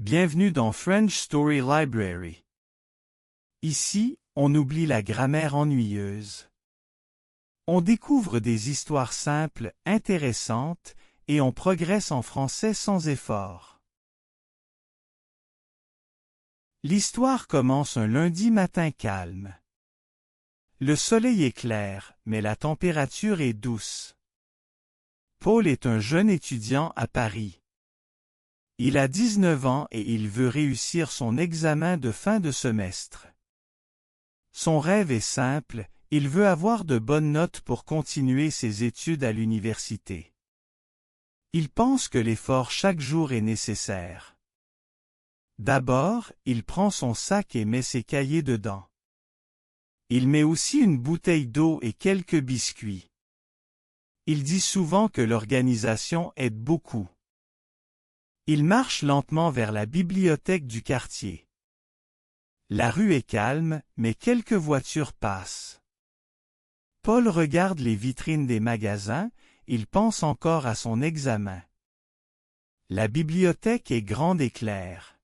Bienvenue dans French Story Library. Ici, on oublie la grammaire ennuyeuse. On découvre des histoires simples, intéressantes, et on progresse en français sans effort. L'histoire commence un lundi matin calme. Le soleil est clair, mais la température est douce. Paul est un jeune étudiant à Paris. Il a 19 ans et il veut réussir son examen de fin de semestre. Son rêve est simple, il veut avoir de bonnes notes pour continuer ses études à l'université. Il pense que l'effort chaque jour est nécessaire. D'abord, il prend son sac et met ses cahiers dedans. Il met aussi une bouteille d'eau et quelques biscuits. Il dit souvent que l'organisation aide beaucoup. Il marche lentement vers la bibliothèque du quartier. La rue est calme, mais quelques voitures passent. Paul regarde les vitrines des magasins, il pense encore à son examen. La bibliothèque est grande et claire.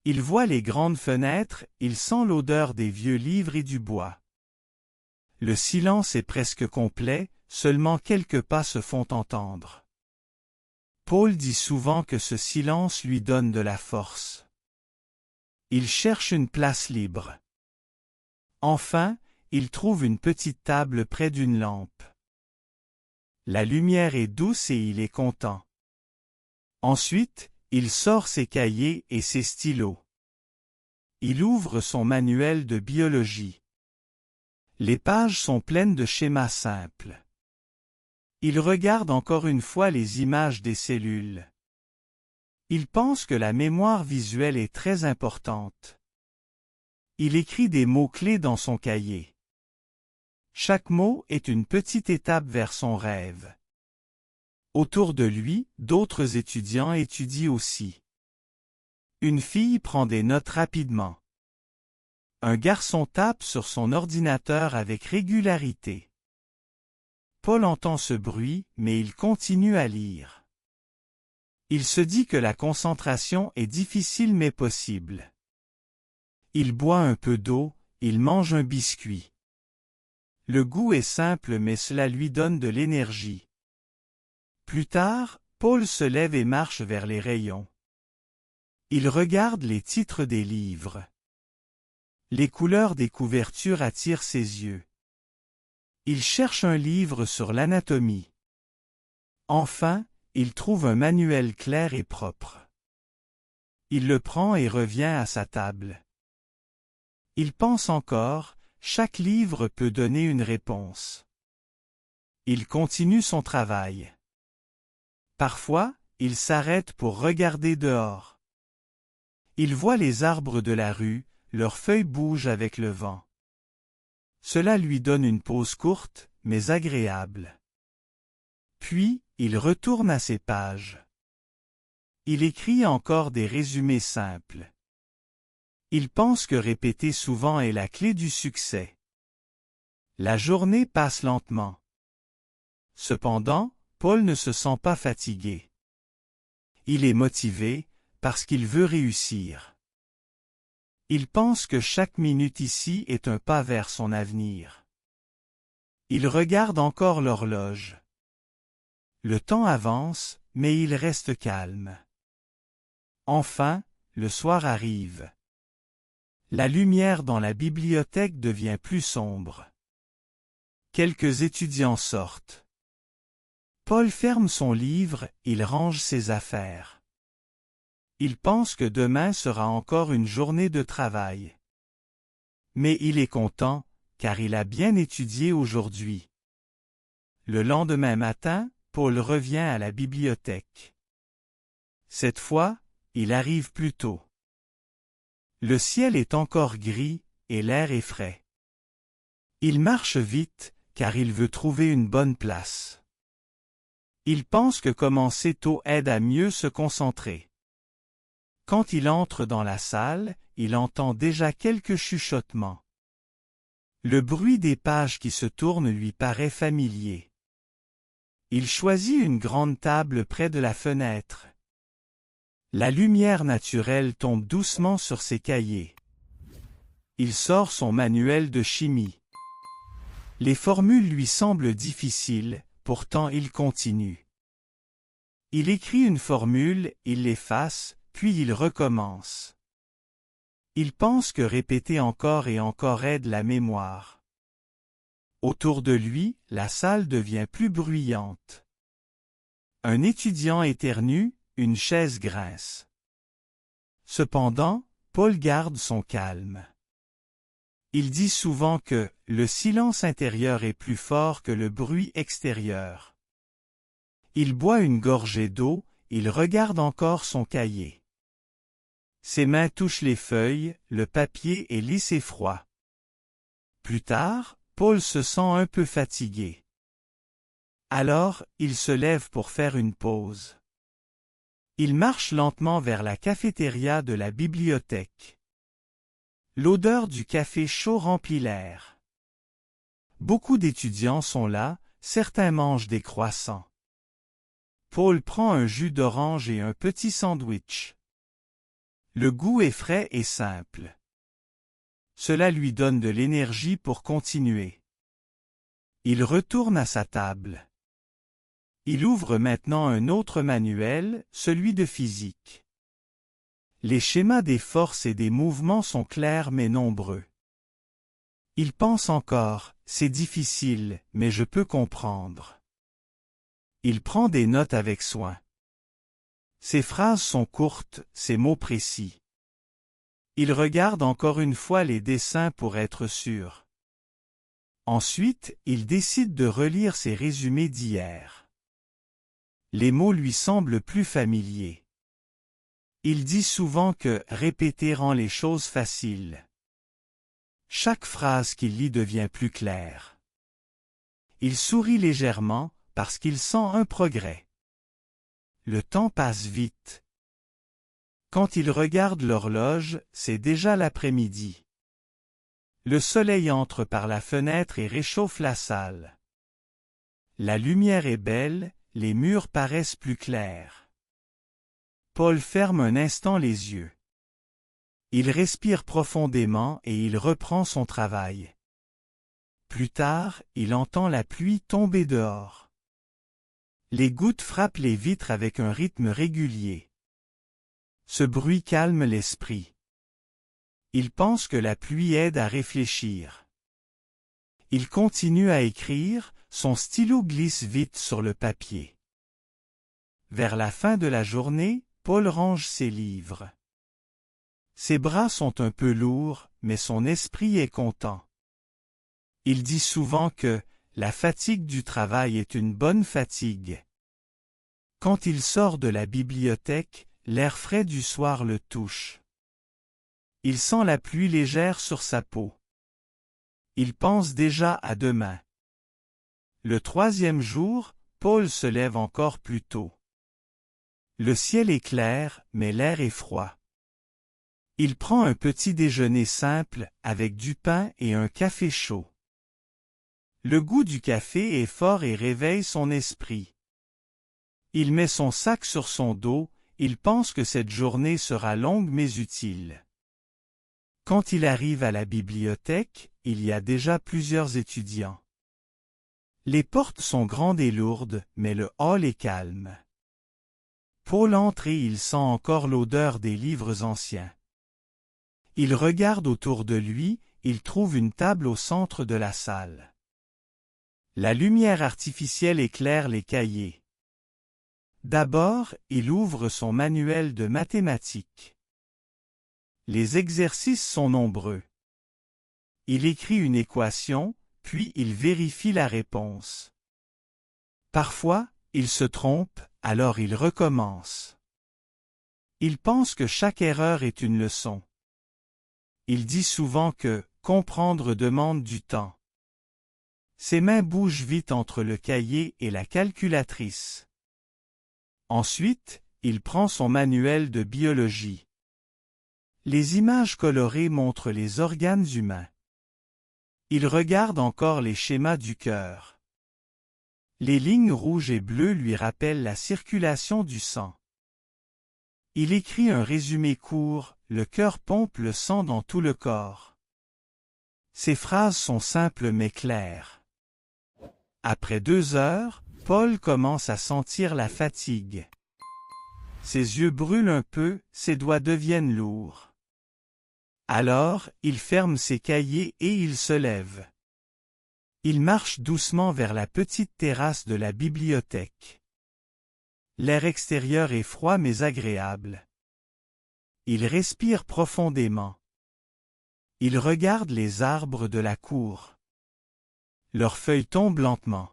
Il voit les grandes fenêtres, il sent l'odeur des vieux livres et du bois. Le silence est presque complet, seulement quelques pas se font entendre. Paul dit souvent que ce silence lui donne de la force. Il cherche une place libre. Enfin, il trouve une petite table près d'une lampe. La lumière est douce et il est content. Ensuite, il sort ses cahiers et ses stylos. Il ouvre son manuel de biologie. Les pages sont pleines de schémas simples. Il regarde encore une fois les images des cellules. Il pense que la mémoire visuelle est très importante. Il écrit des mots-clés dans son cahier. Chaque mot est une petite étape vers son rêve. Autour de lui, d'autres étudiants étudient aussi. Une fille prend des notes rapidement. Un garçon tape sur son ordinateur avec régularité. Paul entend ce bruit, mais il continue à lire. Il se dit que la concentration est difficile mais possible. Il boit un peu d'eau, il mange un biscuit. Le goût est simple mais cela lui donne de l'énergie. Plus tard, Paul se lève et marche vers les rayons. Il regarde les titres des livres. Les couleurs des couvertures attirent ses yeux. Il cherche un livre sur l'anatomie. Enfin, il trouve un manuel clair et propre. Il le prend et revient à sa table. Il pense encore, chaque livre peut donner une réponse. Il continue son travail. Parfois, il s'arrête pour regarder dehors. Il voit les arbres de la rue, leurs feuilles bougent avec le vent. Cela lui donne une pause courte, mais agréable. Puis, il retourne à ses pages. Il écrit encore des résumés simples. Il pense que répéter souvent est la clé du succès. La journée passe lentement. Cependant, Paul ne se sent pas fatigué. Il est motivé, parce qu'il veut réussir. Il pense que chaque minute ici est un pas vers son avenir. Il regarde encore l'horloge. Le temps avance, mais il reste calme. Enfin, le soir arrive. La lumière dans la bibliothèque devient plus sombre. Quelques étudiants sortent. Paul ferme son livre, il range ses affaires. Il pense que demain sera encore une journée de travail. Mais il est content, car il a bien étudié aujourd'hui. Le lendemain matin, Paul revient à la bibliothèque. Cette fois, il arrive plus tôt. Le ciel est encore gris, et l'air est frais. Il marche vite, car il veut trouver une bonne place. Il pense que commencer tôt aide à mieux se concentrer. Quand il entre dans la salle, il entend déjà quelques chuchotements. Le bruit des pages qui se tournent lui paraît familier. Il choisit une grande table près de la fenêtre. La lumière naturelle tombe doucement sur ses cahiers. Il sort son manuel de chimie. Les formules lui semblent difficiles, pourtant il continue. Il écrit une formule, il l'efface, puis il recommence. Il pense que répéter encore et encore aide la mémoire. Autour de lui, la salle devient plus bruyante. Un étudiant éternue, une chaise grince. Cependant, Paul garde son calme. Il dit souvent que « le silence intérieur est plus fort que le bruit extérieur ». Il boit une gorgée d'eau, il regarde encore son cahier. Ses mains touchent les feuilles, le papier est lisse et froid. Plus tard, Paul se sent un peu fatigué. Alors, il se lève pour faire une pause. Il marche lentement vers la cafétéria de la bibliothèque. L'odeur du café chaud remplit l'air. Beaucoup d'étudiants sont là, certains mangent des croissants. Paul prend un jus d'orange et un petit sandwich. Le goût est frais et simple. Cela lui donne de l'énergie pour continuer. Il retourne à sa table. Il ouvre maintenant un autre manuel, celui de physique. Les schémas des forces et des mouvements sont clairs mais nombreux. Il pense encore, c'est difficile, mais je peux comprendre. Il prend des notes avec soin. Ses phrases sont courtes, ses mots précis. Il regarde encore une fois les dessins pour être sûr. Ensuite, il décide de relire ses résumés d'hier. Les mots lui semblent plus familiers. Il dit souvent que répéter rend les choses faciles. Chaque phrase qu'il lit devient plus claire. Il sourit légèrement parce qu'il sent un progrès. Le temps passe vite. Quand il regarde l'horloge, c'est déjà l'après-midi. Le soleil entre par la fenêtre et réchauffe la salle. La lumière est belle, les murs paraissent plus clairs. Paul ferme un instant les yeux. Il respire profondément et il reprend son travail. Plus tard, il entend la pluie tomber dehors. Les gouttes frappent les vitres avec un rythme régulier. Ce bruit calme l'esprit. Il pense que la pluie aide à réfléchir. Il continue à écrire, son stylo glisse vite sur le papier. Vers la fin de la journée, Paul range ses livres. Ses bras sont un peu lourds, mais son esprit est content. Il dit souvent que la fatigue du travail est une bonne fatigue. Quand il sort de la bibliothèque, l'air frais du soir le touche. Il sent la pluie légère sur sa peau. Il pense déjà à demain. Le troisième jour, Paul se lève encore plus tôt. Le ciel est clair, mais l'air est froid. Il prend un petit déjeuner simple, avec du pain et un café chaud. Le goût du café est fort et réveille son esprit. Il met son sac sur son dos, il pense que cette journée sera longue mais utile. Quand il arrive à la bibliothèque, il y a déjà plusieurs étudiants. Les portes sont grandes et lourdes, mais le hall est calme. Paul entre et il sent encore l'odeur des livres anciens. Il regarde autour de lui, il trouve une table au centre de la salle. La lumière artificielle éclaire les cahiers. D'abord, il ouvre son manuel de mathématiques. Les exercices sont nombreux. Il écrit une équation, puis il vérifie la réponse. Parfois, il se trompe, alors il recommence. Il pense que chaque erreur est une leçon. Il dit souvent que comprendre demande du temps. Ses mains bougent vite entre le cahier et la calculatrice. Ensuite, il prend son manuel de biologie. Les images colorées montrent les organes humains. Il regarde encore les schémas du cœur. Les lignes rouges et bleues lui rappellent la circulation du sang. Il écrit un résumé court, le cœur pompe le sang dans tout le corps. Ses phrases sont simples mais claires. Après 2 heures, Paul commence à sentir la fatigue. Ses yeux brûlent un peu, ses doigts deviennent lourds. Alors, il ferme ses cahiers et il se lève. Il marche doucement vers la petite terrasse de la bibliothèque. L'air extérieur est froid mais agréable. Il respire profondément. Il regarde les arbres de la cour. Leurs feuilles tombent lentement.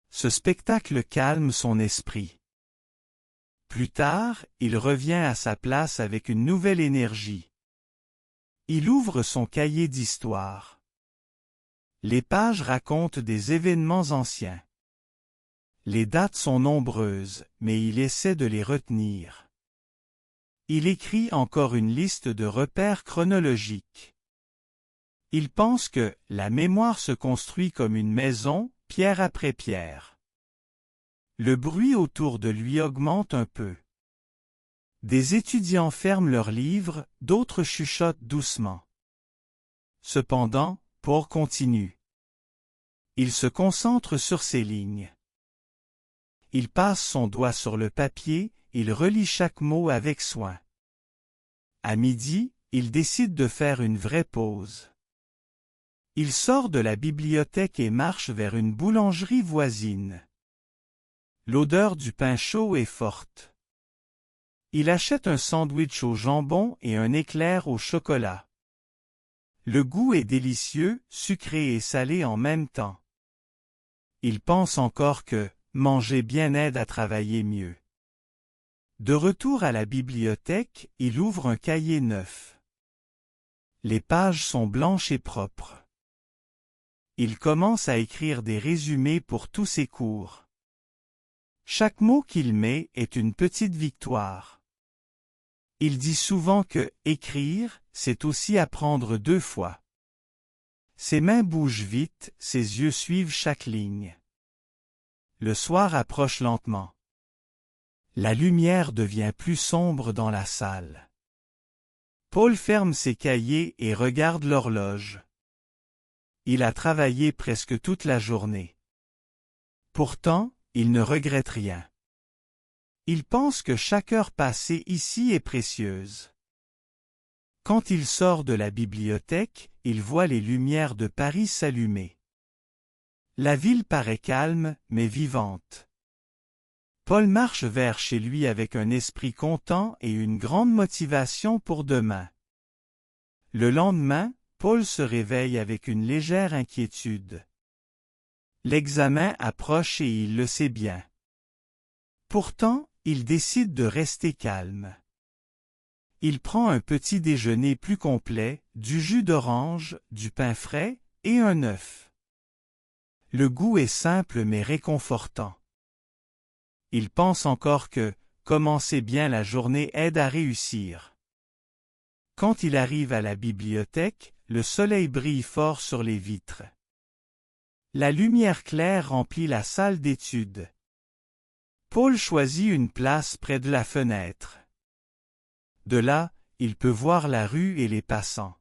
Ce spectacle calme son esprit. Plus tard, il revient à sa place avec une nouvelle énergie. Il ouvre son cahier d'histoire. Les pages racontent des événements anciens. Les dates sont nombreuses, mais il essaie de les retenir. Il écrit encore une liste de repères chronologiques. Il pense que la mémoire se construit comme une maison, pierre après pierre. Le bruit autour de lui augmente un peu. Des étudiants ferment leurs livres, d'autres chuchotent doucement. Cependant, Paul continue. Il se concentre sur ses lignes. Il passe son doigt sur le papier, il relit chaque mot avec soin. À midi, il décide de faire une vraie pause. Il sort de la bibliothèque et marche vers une boulangerie voisine. L'odeur du pain chaud est forte. Il achète un sandwich au jambon et un éclair au chocolat. Le goût est délicieux, sucré et salé en même temps. Il pense encore que manger bien aide à travailler mieux. De retour à la bibliothèque, il ouvre un cahier neuf. Les pages sont blanches et propres. Il commence à écrire des résumés pour tous ses cours. Chaque mot qu'il met est une petite victoire. Il dit souvent que écrire, c'est aussi apprendre 2 fois. Ses mains bougent vite, ses yeux suivent chaque ligne. Le soir approche lentement. La lumière devient plus sombre dans la salle. Paul ferme ses cahiers et regarde l'horloge. Il a travaillé presque toute la journée. Pourtant, il ne regrette rien. Il pense que chaque heure passée ici est précieuse. Quand il sort de la bibliothèque, il voit les lumières de Paris s'allumer. La ville paraît calme, mais vivante. Paul marche vers chez lui avec un esprit content et une grande motivation pour demain. Le lendemain, Paul se réveille avec une légère inquiétude. L'examen approche et il le sait bien. Pourtant, il décide de rester calme. Il prend un petit déjeuner plus complet, du jus d'orange, du pain frais et un œuf. Le goût est simple mais réconfortant. Il pense encore que commencer bien la journée aide à réussir. Quand il arrive à la bibliothèque, le soleil brille fort sur les vitres. La lumière claire remplit la salle d'études. Paul choisit une place près de la fenêtre. De là, il peut voir la rue et les passants.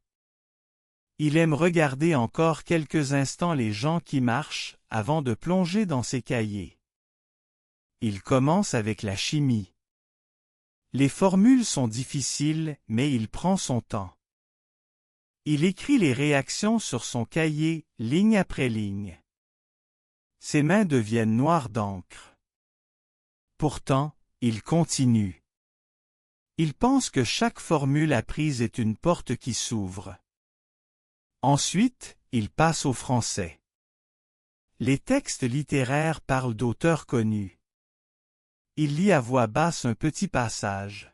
Il aime regarder encore quelques instants les gens qui marchent avant de plonger dans ses cahiers. Il commence avec la chimie. Les formules sont difficiles, mais il prend son temps. Il écrit les réactions sur son cahier, ligne après ligne. Ses mains deviennent noires d'encre. Pourtant, il continue. Il pense que chaque formule apprise est une porte qui s'ouvre. Ensuite, il passe au français. Les textes littéraires parlent d'auteurs connus. Il lit à voix basse un petit passage.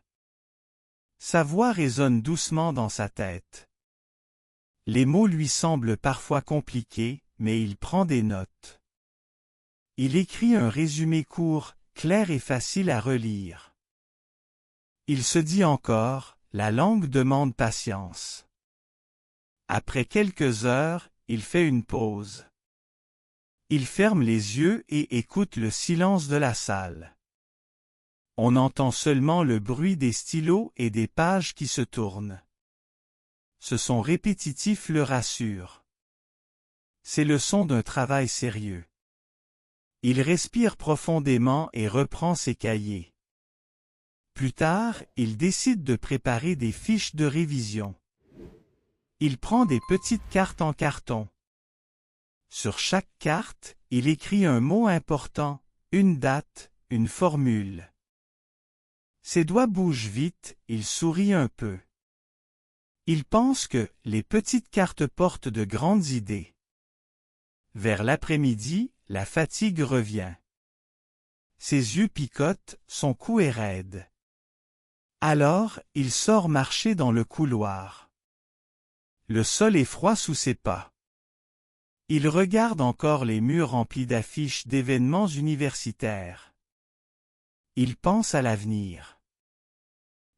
Sa voix résonne doucement dans sa tête. Les mots lui semblent parfois compliqués, mais il prend des notes. Il écrit un résumé court, clair et facile à relire. Il se dit encore, la langue demande patience. Après quelques heures, il fait une pause. Il ferme les yeux et écoute le silence de la salle. On entend seulement le bruit des stylos et des pages qui se tournent. Ce son répétitif le rassure. C'est le son d'un travail sérieux. Il respire profondément et reprend ses cahiers. Plus tard, il décide de préparer des fiches de révision. Il prend des petites cartes en carton. Sur chaque carte, il écrit un mot important, une date, une formule. Ses doigts bougent vite, il sourit un peu. Il pense que les petites cartes portent de grandes idées. Vers l'après-midi, la fatigue revient. Ses yeux picotent, son cou est raide. Alors, il sort marcher dans le couloir. Le sol est froid sous ses pas. Il regarde encore les murs remplis d'affiches d'événements universitaires. Il pense à l'avenir.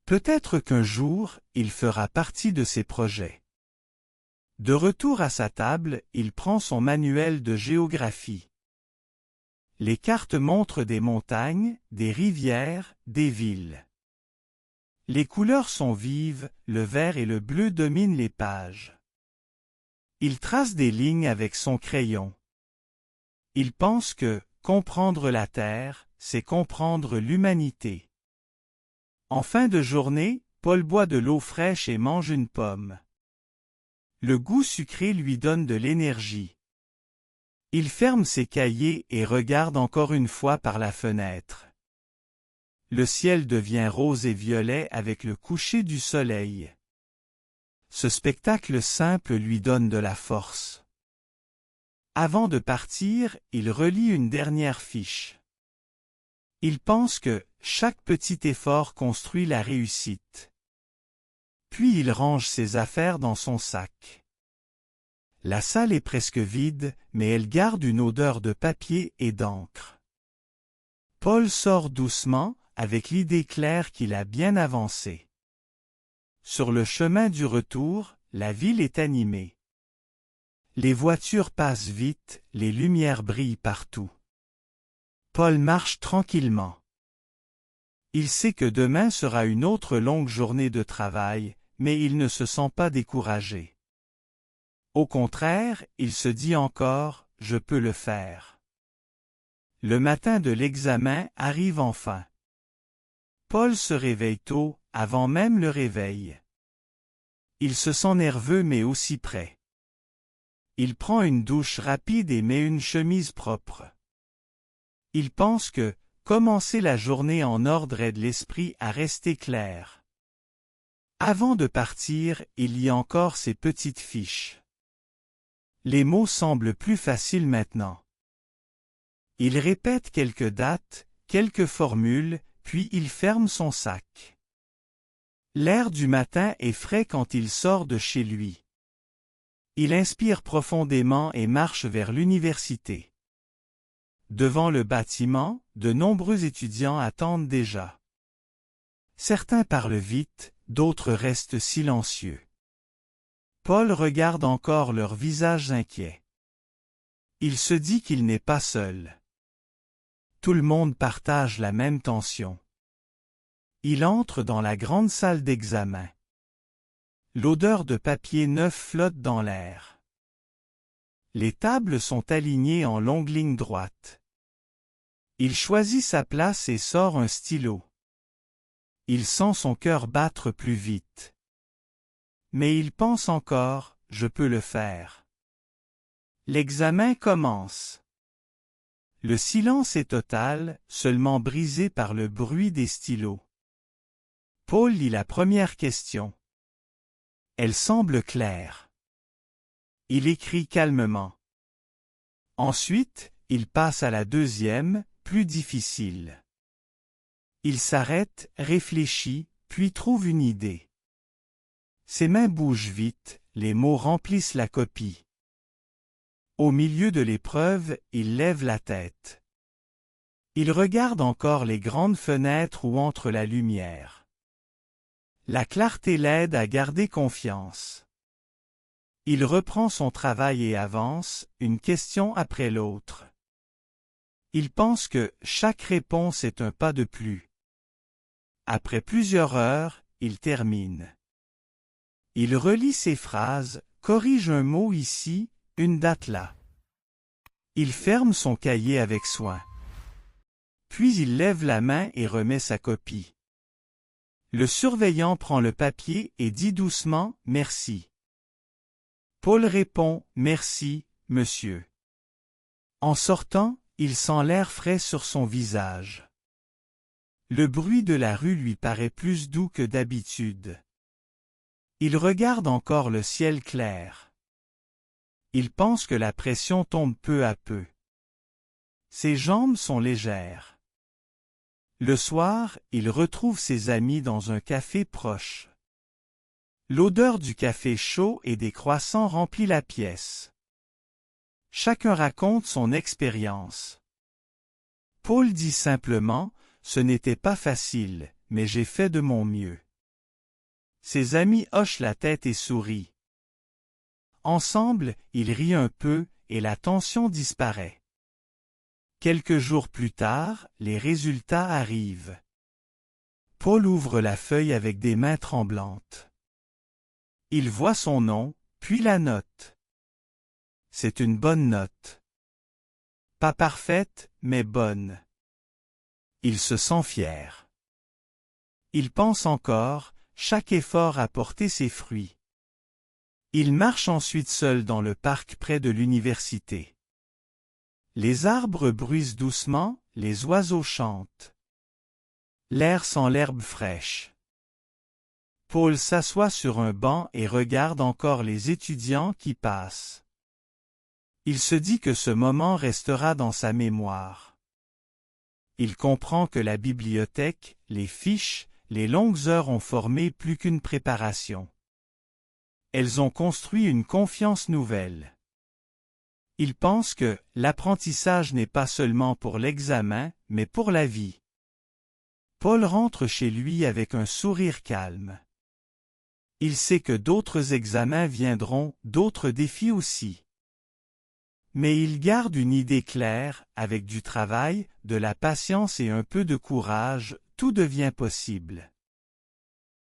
Peut-être qu'un jour, il fera partie de ces projets. De retour à sa table, il prend son manuel de géographie. Les cartes montrent des montagnes, des rivières, des villes. Les couleurs sont vives, le vert et le bleu dominent les pages. Il trace des lignes avec son crayon. Il pense que comprendre la Terre, c'est comprendre l'humanité. En fin de journée, Paul boit de l'eau fraîche et mange une pomme. Le goût sucré lui donne de l'énergie. Il ferme ses cahiers et regarde encore une fois par la fenêtre. Le ciel devient rose et violet avec le coucher du soleil. Ce spectacle simple lui donne de la force. Avant de partir, il relit une dernière fiche. Il pense que chaque petit effort construit la réussite. Puis il range ses affaires dans son sac. La salle est presque vide, mais elle garde une odeur de papier et d'encre. Paul sort doucement, avec l'idée claire qu'il a bien avancé. Sur le chemin du retour, la ville est animée. Les voitures passent vite, les lumières brillent partout. Paul marche tranquillement. Il sait que demain sera une autre longue journée de travail, mais il ne se sent pas découragé. Au contraire, il se dit encore, je peux le faire. Le matin de l'examen arrive enfin. Paul se réveille tôt, avant même le réveil. Il se sent nerveux mais aussi prêt. Il prend une douche rapide et met une chemise propre. Il pense que commencer la journée en ordre aide l'esprit à rester clair. Avant de partir, il lit encore ses petites fiches. Les mots semblent plus faciles maintenant. Il répète quelques dates, quelques formules, puis il ferme son sac. L'air du matin est frais quand il sort de chez lui. Il inspire profondément et marche vers l'université. Devant le bâtiment, de nombreux étudiants attendent déjà. Certains parlent vite, d'autres restent silencieux. Paul regarde encore leurs visages inquiets. Il se dit qu'il n'est pas seul. Tout le monde partage la même tension. Il entre dans la grande salle d'examen. L'odeur de papier neuf flotte dans l'air. Les tables sont alignées en longues lignes droites. Il choisit sa place et sort un stylo. Il sent son cœur battre plus vite. Mais il pense encore, je peux le faire. L'examen commence. Le silence est total, seulement brisé par le bruit des stylos. Paul lit la première question. Elle semble claire. Il écrit calmement. Ensuite, il passe à la deuxième, plus difficile. Il s'arrête, réfléchit, puis trouve une idée. Ses mains bougent vite, les mots remplissent la copie. Au milieu de l'épreuve, il lève la tête. Il regarde encore les grandes fenêtres où entre la lumière. La clarté l'aide à garder confiance. Il reprend son travail et avance, une question après l'autre. Il pense que chaque réponse est un pas de plus. après plusieurs heures, il termine. Il relit ses phrases, corrige un mot ici, une date là. Il ferme son cahier avec soin. Puis il lève la main et remet sa copie. Le surveillant prend le papier et dit doucement « Merci ». Paul répond « Merci, monsieur ». En sortant, il sent l'air frais sur son visage. Le bruit de la rue lui paraît plus doux que d'habitude. Il regarde encore le ciel clair. Il pense que la pression tombe peu à peu. Ses jambes sont légères. Le soir, il retrouve ses amis dans un café proche. L'odeur du café chaud et des croissants remplit la pièce. Chacun raconte son expérience. Paul dit simplement « Ce n'était pas facile, mais j'ai fait de mon mieux ». Ses amis hochent la tête et sourient. Ensemble, ils rient un peu et la tension disparaît. Quelques jours plus tard, les résultats arrivent. Paul ouvre la feuille avec des mains tremblantes. Il voit son nom, puis la note. C'est une bonne note. Pas parfaite, mais bonne. Il se sent fier. Il pense encore, chaque effort a porté ses fruits. Il marche ensuite seul dans le parc près de l'université. Les arbres bruissent doucement, les oiseaux chantent. L'air sent l'herbe fraîche. Paul s'assoit sur un banc et regarde encore les étudiants qui passent. Il se dit que ce moment restera dans sa mémoire. Il comprend que la bibliothèque, les fiches, les longues heures ont formé plus qu'une préparation. Elles ont construit une confiance nouvelle. Il pense que l'apprentissage n'est pas seulement pour l'examen, mais pour la vie. Paul rentre chez lui avec un sourire calme. Il sait que d'autres examens viendront, d'autres défis aussi. Mais il garde une idée claire, avec du travail, de la patience et un peu de courage, tout devient possible.